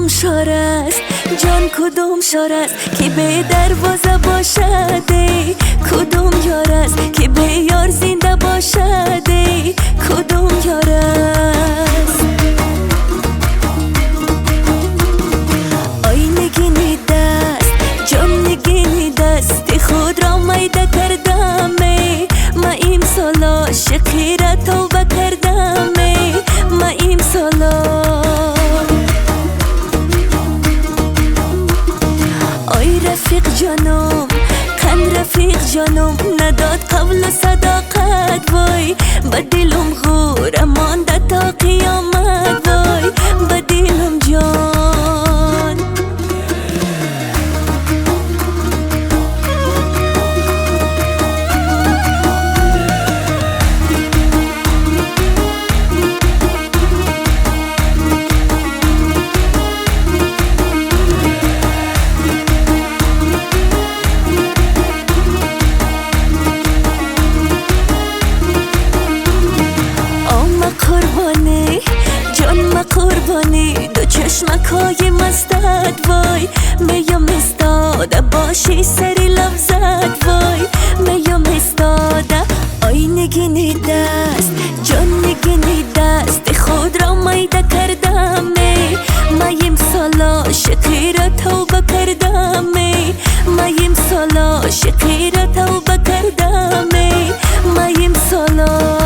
کدوم شار است جان کدوم شار است که به دروازه باشد ای کدوم یار است که به یار زنده باشد ای کدوم یار است آی نگینی دست جان نگینی دست خود را میده کردم ای ما امسالا عاشقی را توبه کردم ای ما امسالا رفیق جانم قند رفیق جانم نداد قبل صداقت وای با دلم غور مانده تا قیامت وای با دلم جان قربانی دو چشمکای مستت وای میم استاده باشی سری لفظت وای میم استاده آی نگینی دست جان نگینی دست خود را میده کردم ای میم سالا عاشقی را توبه کردم ای میم سالا عاشقی را توبه کردم ای میم سالا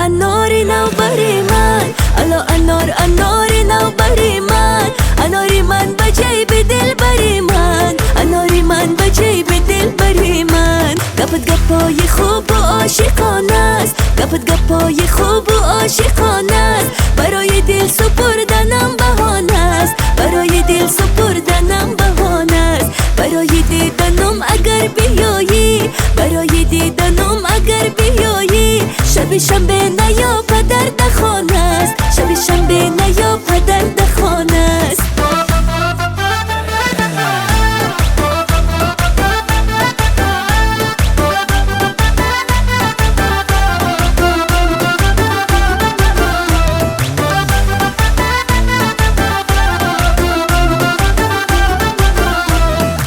اناری نو بری من اناری نو بری من اناری من بجای به دل بری من اناری من بجای به دل بری من گپت گپای خوب و عاشقانه است گپت گپای خوب و عاشقانه است برای دل سپردنم بهانه است برای دل سپردنم بهانه است برای دیدنم اگر بیایی برای دیدنم اگر بیایی شب شنبه نیا پدر دخانه است شب شنبه نیا پدر دخانه است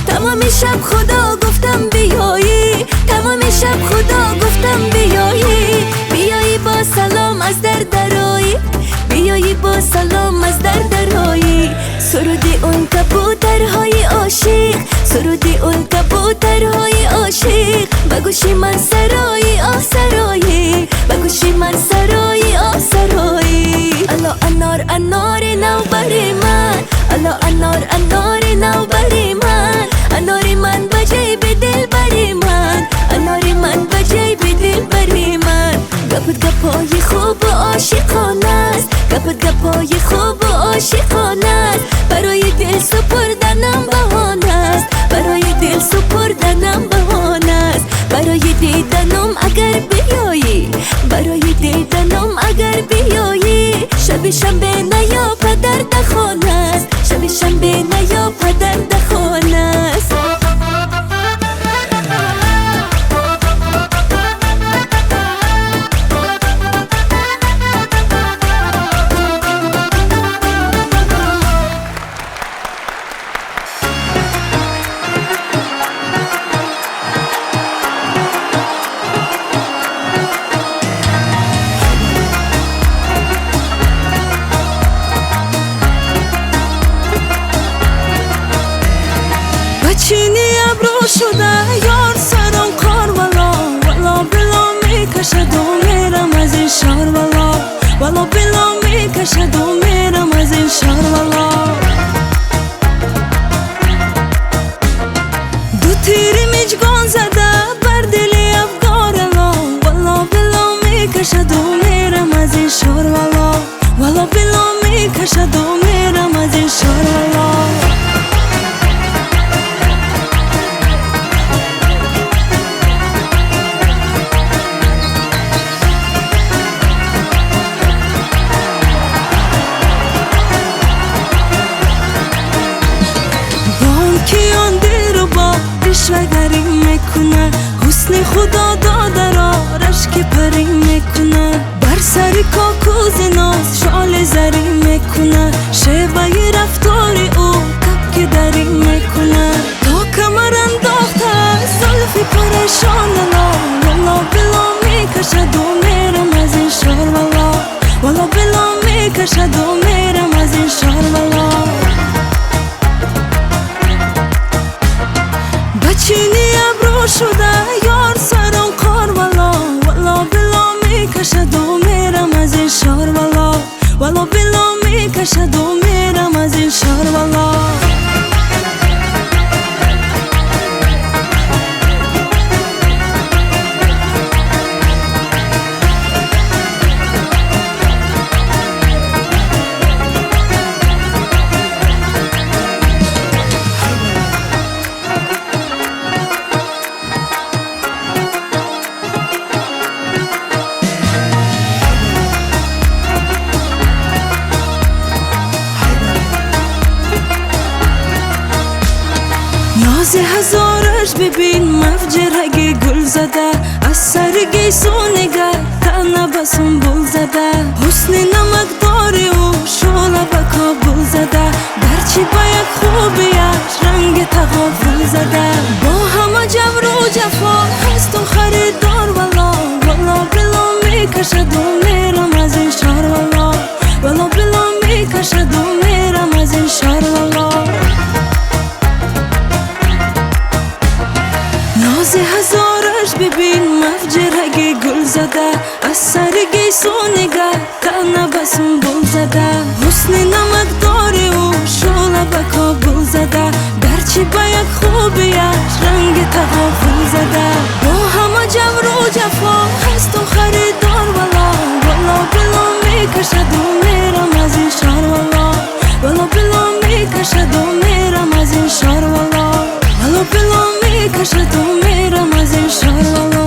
تمام شب خدا گفتم بیایی تمام شب خدا گفتم بیایی بیایی با سلام از در درایی بیایی با سلام از در درایی سرودی اون کبوترهای عاشق سرودی اون کبوترهای عاشق بگوشی من سرایی آه سرایی بگوشی من سرایی آه سرایی الا انار اناری نو بری من الا انار اناری نو بری من اناری من بجای به دل بری من اناری من بجای به دل بری من گپت گپای خوب و عاشقانه است گپت گپای خوب و عاشقانه است برای دل سپردنم بهانه است برای دل سپردنم بهانه است برای دیدنم اگر بیایی برای دیدنم اگر بیایی شب شنبه نیا پدر دخانه است شب شنبه نیا پدر دخانه است چینی ابرو شده یار سرم کار والا والا بلا میکشد و میرم از این شهر والا بلا میکشد و میرم از این شهر والا میکشد و میرم از این شهر والا. رشوه‌گری میکنه حسن خدا داده را رشک پری میکنه بر سر کاکوز ناز شال زری میکنه شیوه رفتاری او کپک دری میکنه تا کمر انداخته زلفی پریشان لا والا بلا میکشد و میرم از این شهر والا والا بلا میکشد و میرم از این شهر والا. چینی ابرو شده یار سرم کار والا والا بلا میکشد و میرم از این شهر والا والا بلا میکشد و میرم از این شهر والا. ناز هزارش ببین مفجرگی گل زده از سرگی سونگه تنه بسون بول زده حسن نمکداری و شوله بکا بول زده درچی باید خوبیش رنگ تغافل زده با همه جبر و جفا هست و خریدار والا والا بلا میکشد و میرم از این شهر والا والا بلا میکشد و میرم از این شهر والا. ناز هزارش ببین مفجرگی گل زده از سرگی سونگه تنه بسون بول زده حسن نمکداری و شوله بکا بول زده درچی باید خوبیش رنگ تغافل زده با همه جبر و جفا هست و خریدار والا والا بلا میکشد و میرم از این شهر والا والا بلا میکشد و میرم از این شهر والا والا بلا میکشد و میرم از این شهر والا.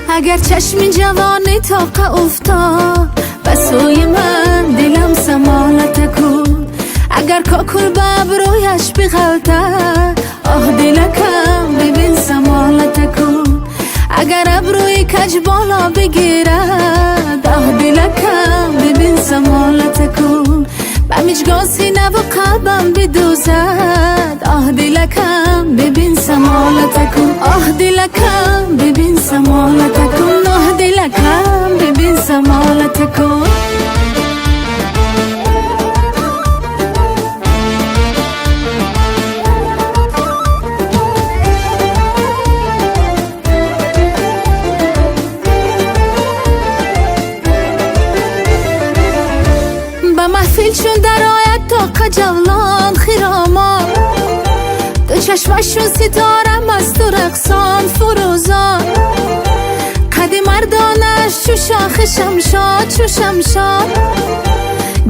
اگر چشم جوانی طاقه افتاد به سوی من دلم سمالت کن اگر کاکل به ابرویش بغلطه آه دلکم ببین سمالت کن اگر ابروی کج بالا بگیرد آه دلکم ببین سمالت کن به مجگاه سینه و قلبم بدوزد آه دلکم ببین سمالت کن آه دلکم ببین سمالت کن آه دلکم ببین سمالت کن. به محفل چون در آید تا جولان خیرامان دو چشمشون ستاره مست و رقصان فروزان قد مردانش چو شاخ شمشاد چو شمشاد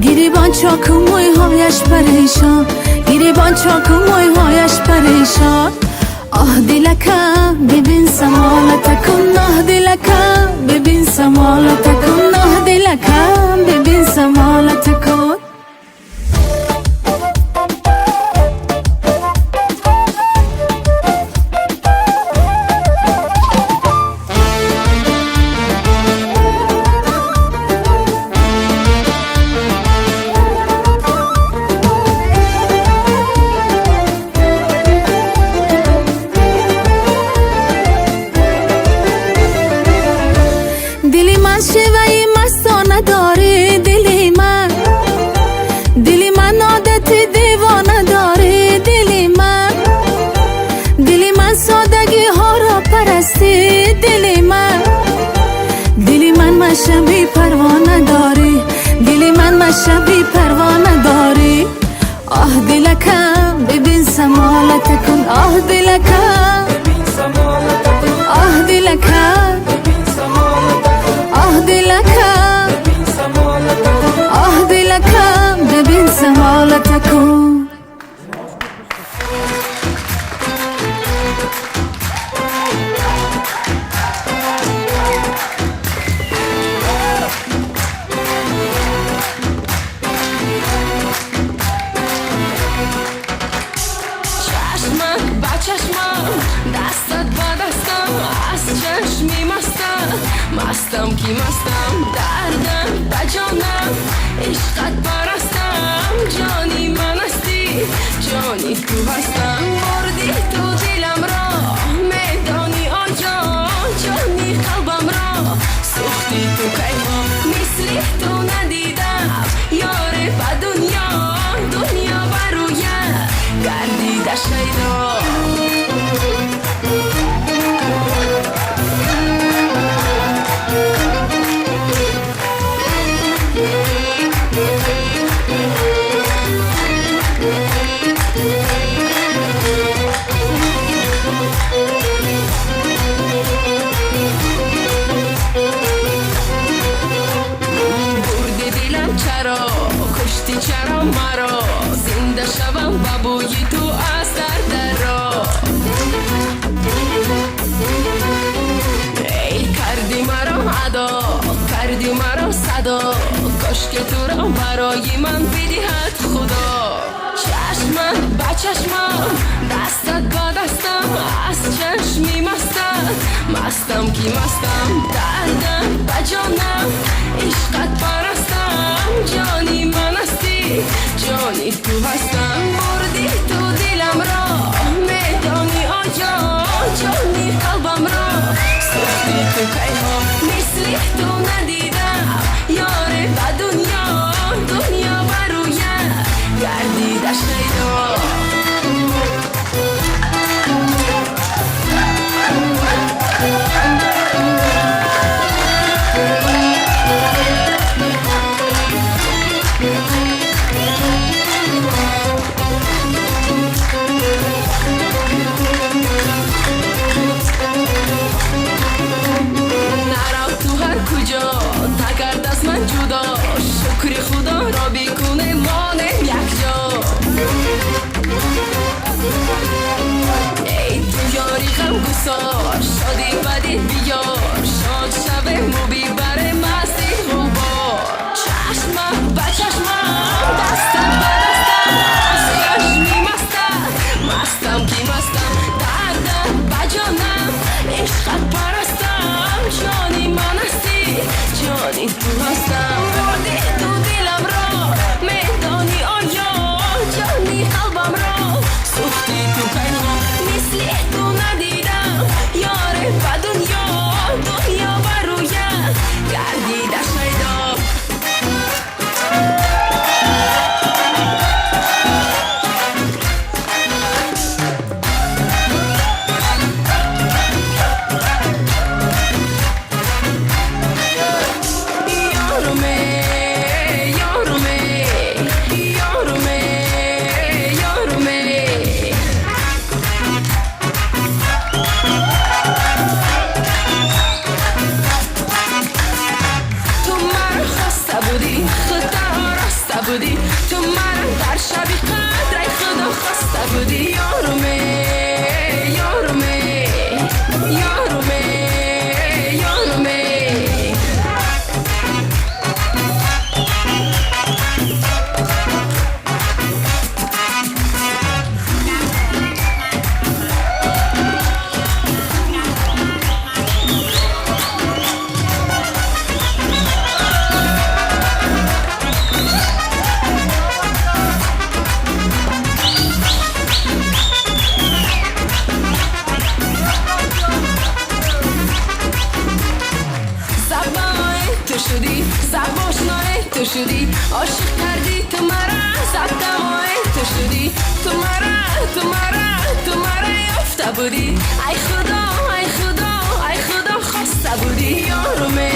گریبان چاک و موی هایش پریشان گریبان چاک و موی هایش پریشان آه دلکم ببین سمالت کن آه دلکم ببین سمالت کن آه دلکم ببین سمالت کن. پروانه داری دلی من مشربی پروانه داری آه دلکم ببین سمالت کن آه دلکم آه دلکم آه دلکم آه دلکم ببین سمالت کن دستت با دستم از چشمی مستم کی مستم دردم بجانم عشقت برستم جانی من هستی جانی تو هستم مردی تو دلم را میدانی آجا جانی قلبم را سوختی تو کیها مثلی تو ندیدم یاره با دنیا برویه گردیده شیدا چرا مرا زنده شوم با بوی تو از درا ای کردی مرا ادا کردی مرا صدا کاش که تو را برای من بدهد خدا چشمم با چشمم دستت با دستم از چشمی مستم کی مستم دردم بجانم عشقت پرستم جانی من هستی جانی تو هستم مردی تو دلم را میدانی آجا جانی قلبم را سوختی تو کیها مثلی تو ندیدم یاره با دنیا برویه گردیده شیدا شکر خدا را بیکنه مانه یک جا ای تو یاری غم گسار شادی بدی بیار شاد شبه مو بیبره مستی غبار چشمم با چشمم دستم با دستم از چشمی مستم کی مستم دردم با جانم عشقت پرستم جانی من هستی جانی تو هستم تو دلم را میدانی آیا جانی قلبم را سوختی تو کیها مثلی تو ندیدم یاره با دنیا برویه گردیده شیدا بودی تو من در شبی قدر خدا خواسته بودی یارومه تو شدی عاشق کردی تو مرا زبدمای تو شدی تو مرا یافته بودی ای خدا خواسته بودی یارومه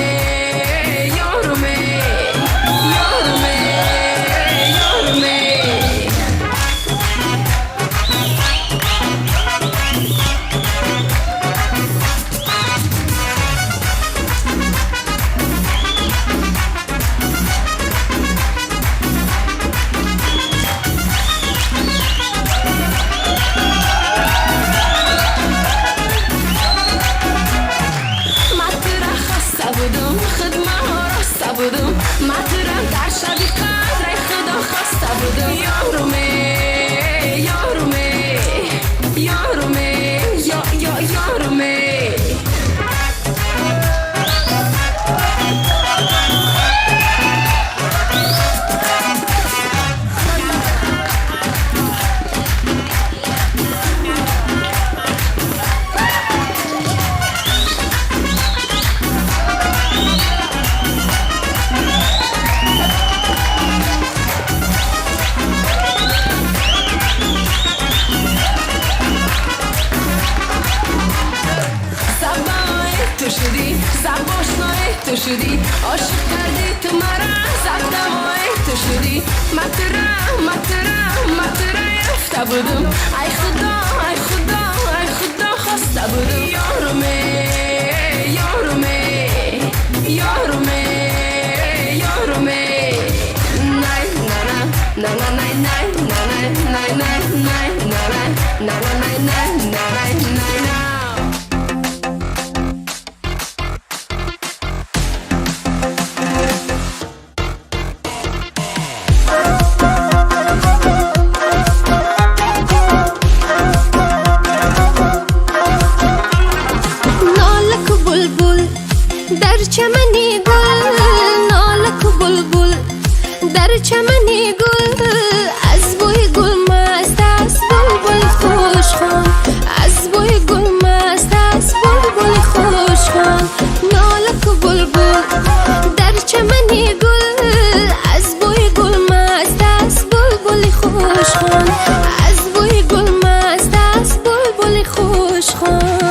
خسته بودم ای خدا ای خدا ای خدا خسته بودم یارمه یارمه یارمه یارمه نای نای نای نای نای نای نای نای نای نای نای نای در چمنی گل نالک بلبل در چمنی گل از بوی گل مست است بلبل خوشخوان از بوی گل مست است بلبل خوشخوان نالک بلبل در چمنی گل از بوی گل مست است بلبل خوشخوان از بوی گل مست است بلبل خوشخوان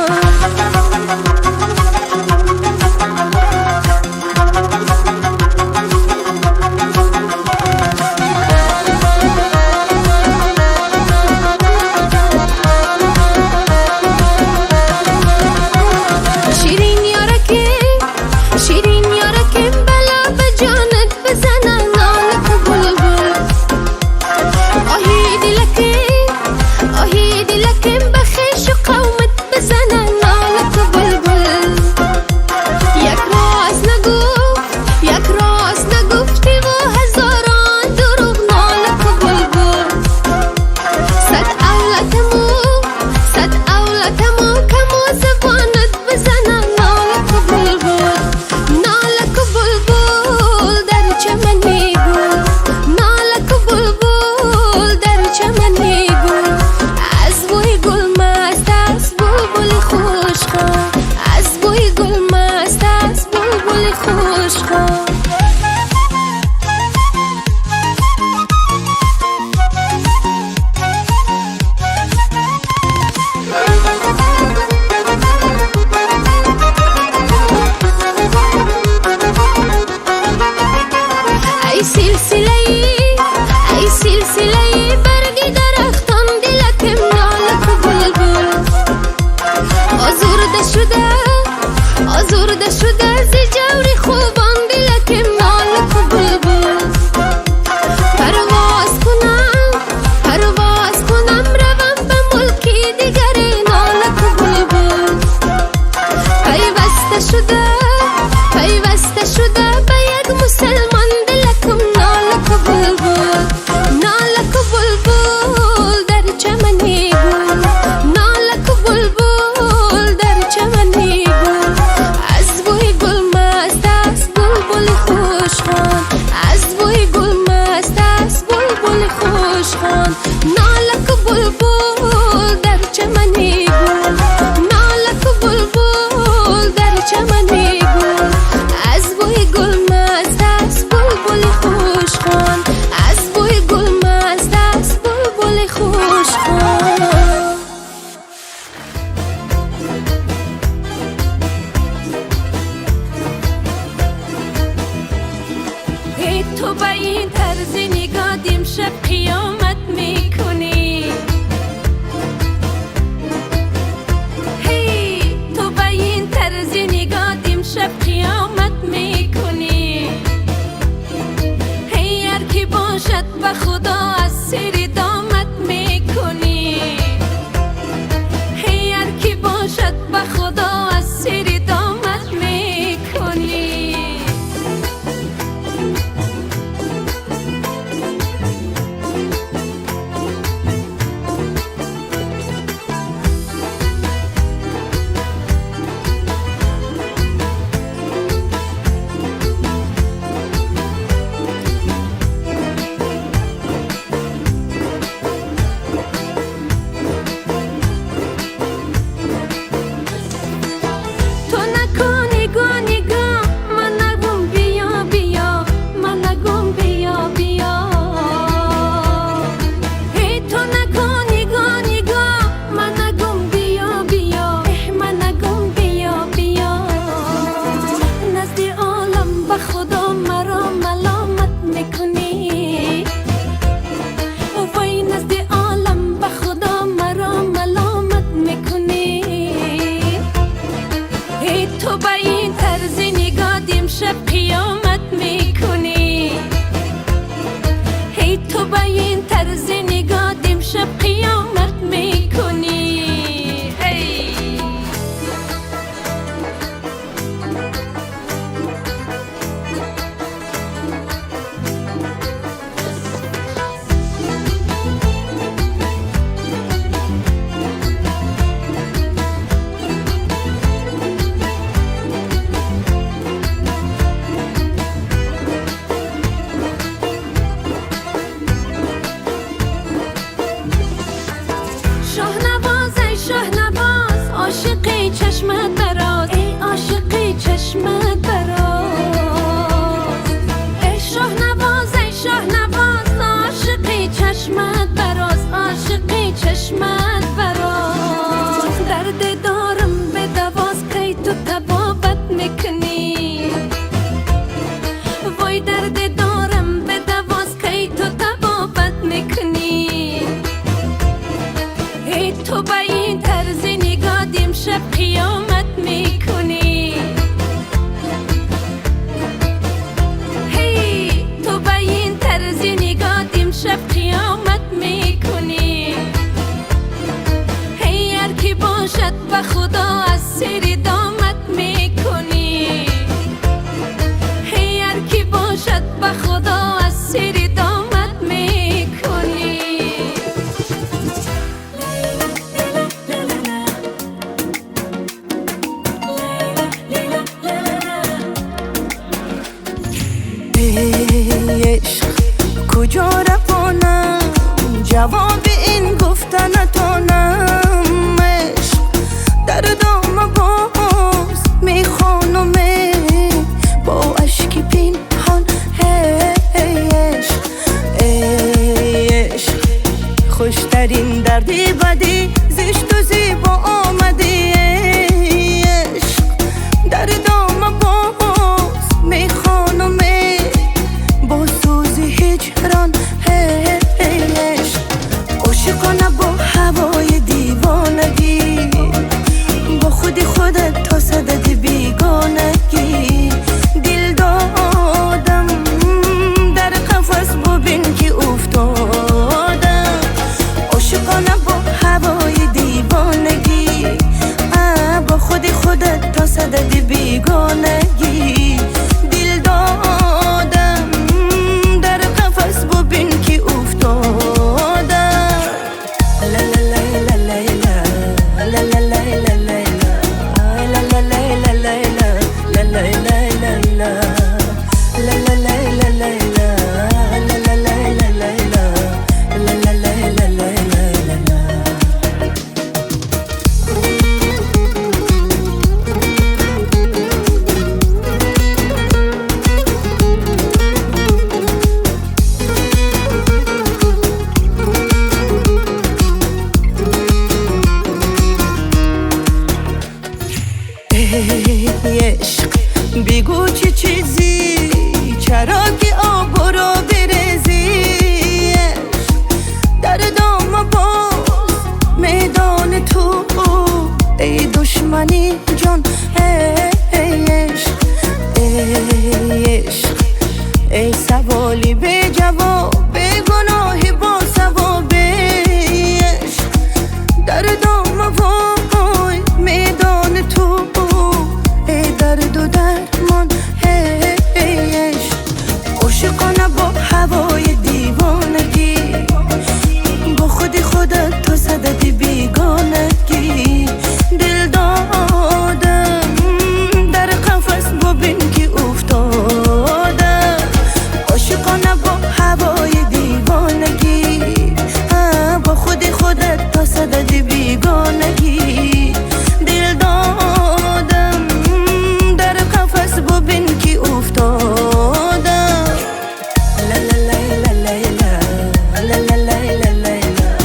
چشمت برات درد دارم به دواز کی تو تبابت میکنی وای درد دارم به دواز کی تو تبابت میکنی ای تو با این طرز نگاه شب قیامت میکنی هی تو با این طرز نگاه شب قیامت میکنی هی هر کی باشد به خدا از سری دامت میکنی هی هر کی باشد به خدا از سری دامت میکنی ای عشق کجا روانم جواب این گفتنتانم عشق دردام باز میخوانم با اشکی پنهان ای عشق ای عشق خوشترین دردی بدی زشت و زیبا آمدی ای عشق دردام باز میخوانم با سوز هجران ای عشق عاشقانه با هوای دیوانگی با خودی خودت تا صدد بیگانگی دل دادم در قفس ببین که افتادم عاشقانه با هوای دیوانگی با خودی خودت تا صدد بیگانگی دل دادم در قفس ببین که افتادم لا لا لا لا لا لا لا لا لا عشق بگو چه چیزی چرا که آب رو بریزی در دام باز میدان تو ای دشمنی جان ای عشق ای عشق ای سوالی به جواب به گناهی با ثواب عشق در دام وای میدان تو درد و درمان ای عشق عاشقانه با هوای دیوانگی با خودی خودت تا صدد بیگانگی دل دادم در قفس ببین که افتادم عاشقانه با هوای دیوانگی با خودی خودت تا صدد بیگانگی دل دادم در قفس ببین که افتادم لا لا لا لا لا لا لا لا لا لا لا لا لا لا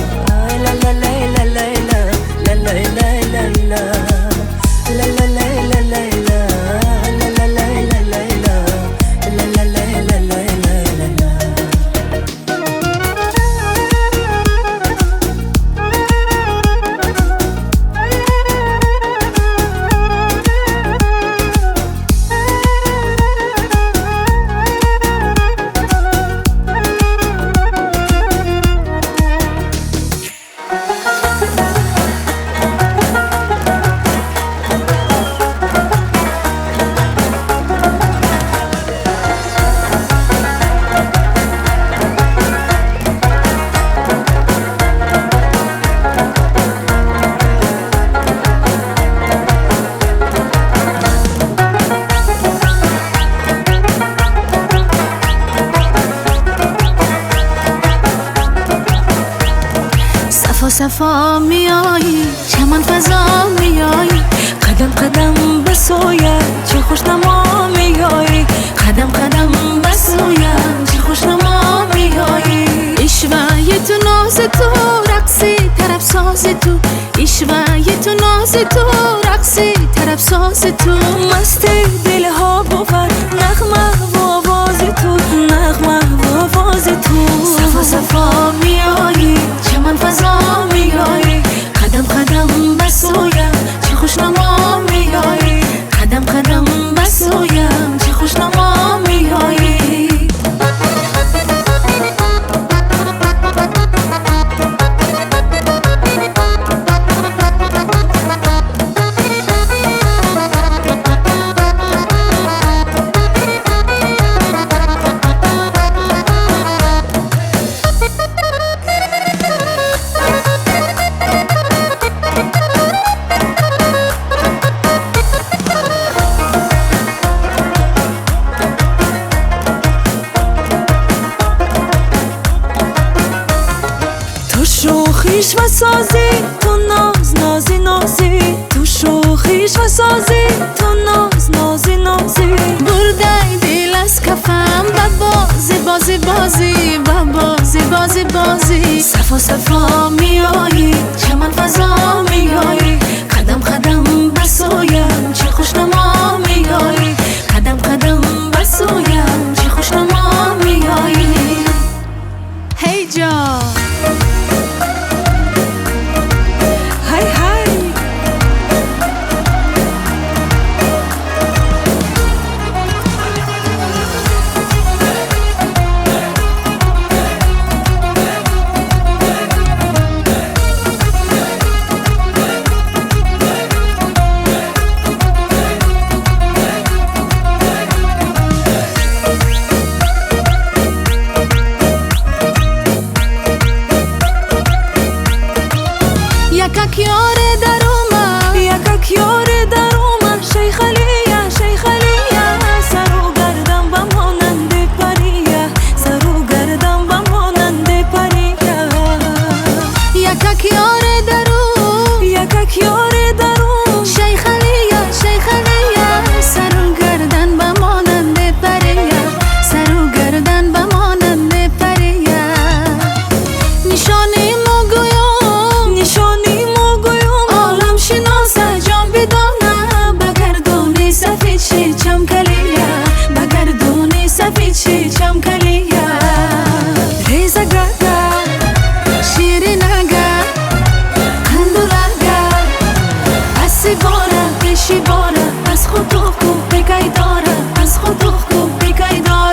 صفا میایی چمن فضا میایی قدم قدم بسویم چه خوشنما میایی قدم قدم بسویم چه خوشنما میایی اشوه تو ناز تو رقصی طرف ساز تو ایشوای تو ناز تو رقصی طرف ساز تو مست دل ها بود نغمه و آواز تو نغمه و آواز تو صفا صفا میایی چمن فضا میایی قدم قدم بسویم چه خوشنما میایی قدم قدم بسویم چه خوشنما میایی شوخیش و سازی تو ناز نازی نازی تو شوخیش و سازی تو ناز نازی نازی بردای دل از کفم با بازی بازی بازی با بازی بازی بازی صفا صفا میایی چمن فضا میایی قدم قدم بسویم چه خوشنما میایی قدم قدم بسویم چه خوشنما میایی هی جان یکک یار در اومد یکک یار در اومد شیخ علیه شیخ علیه سر و گردم به مانند پریه سر و گردم به مانند پریه یکک یار در او یکک یار در او شیخ علیه شیخ علیه سر و گردن به مانند پریه سر و گردن به مانند پریه نشانی مگویم نشانی چم کلیه ریزه گرده شیرین اگر اندولرگه اسی باره پیشی باره از خود روح کو بگای داره از خود روح کو بگای داره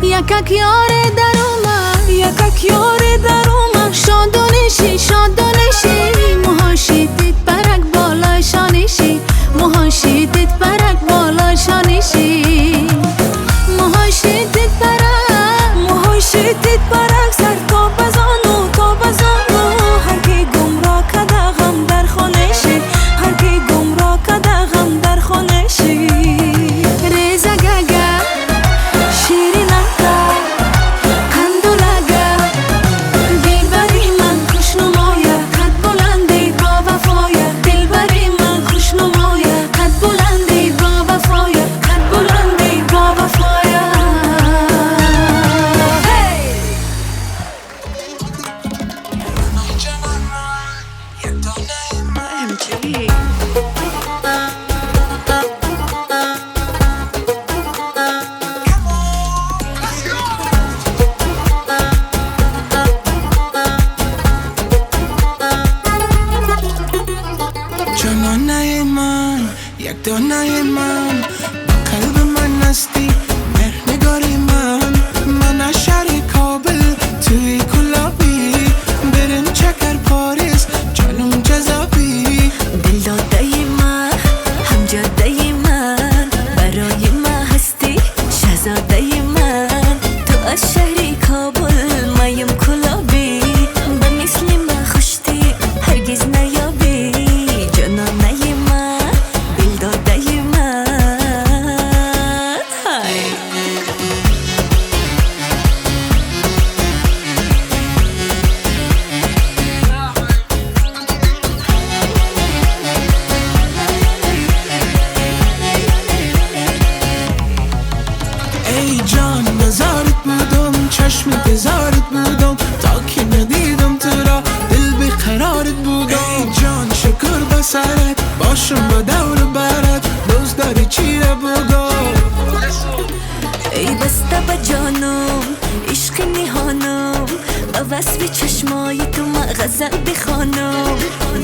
یکک یار در اومد یکک یار در اومد شادونشی شادونشی موهاشی دید برک بالای شانشی موهاشی دید برک بالای شانشی موهاشی دید برک موهاشی دید برک سر تا بزانو تا بزانو هر کی گمراه کده غم در خانشی هر کی گمراه کده غم در خانشی ریزه گگه شیرین باشم با دور برات دوست داری چی را بگو ای بسته با جانم عشق نهانم با وصف چشمای تو ما غزل بخوانم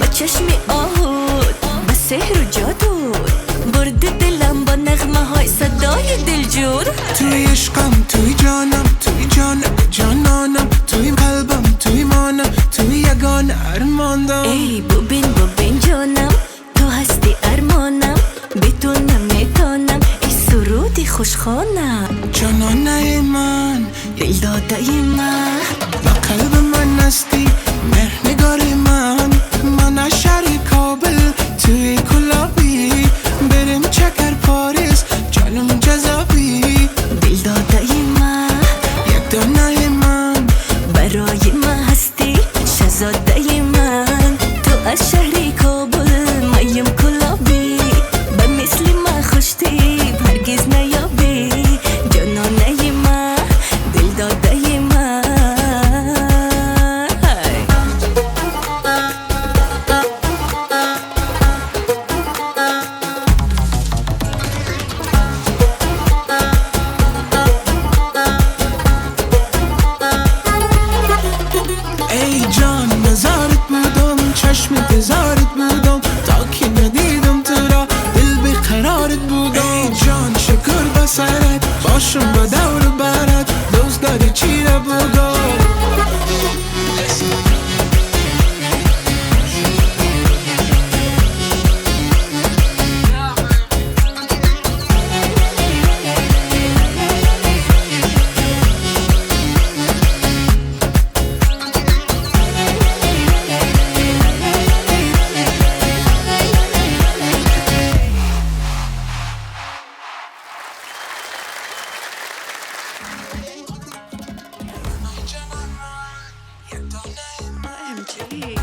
با چشم آهود با سحر و جادو برد دلم با نغمه های صدای دلجور توی عشقم توی جانم توی جانانم توی قلبم توی مانم توی یگان ارماندم ای ببین جانم تو هستی ارمانم بی تو نمیتونم ای سرودی خوشخوانم جانانه من دل داده من با قلب من هستی مهرنگار من از شهر کابل توی کلابی بریم چکر پاریس جانم جذابی دل داده من یک دانه من برای من هستی شهزاده من تو از شهر کابل مایم کلابی به مثل من خوشتی هرگز نیابی جانانه من دل داده من ای جان نظارت بودم چشم انتظارت بودم تا که ندیدم تو را دل بیقرارت بودم ای جان شکر به سرت باشم با دور برات دوست داری چی را بگو MG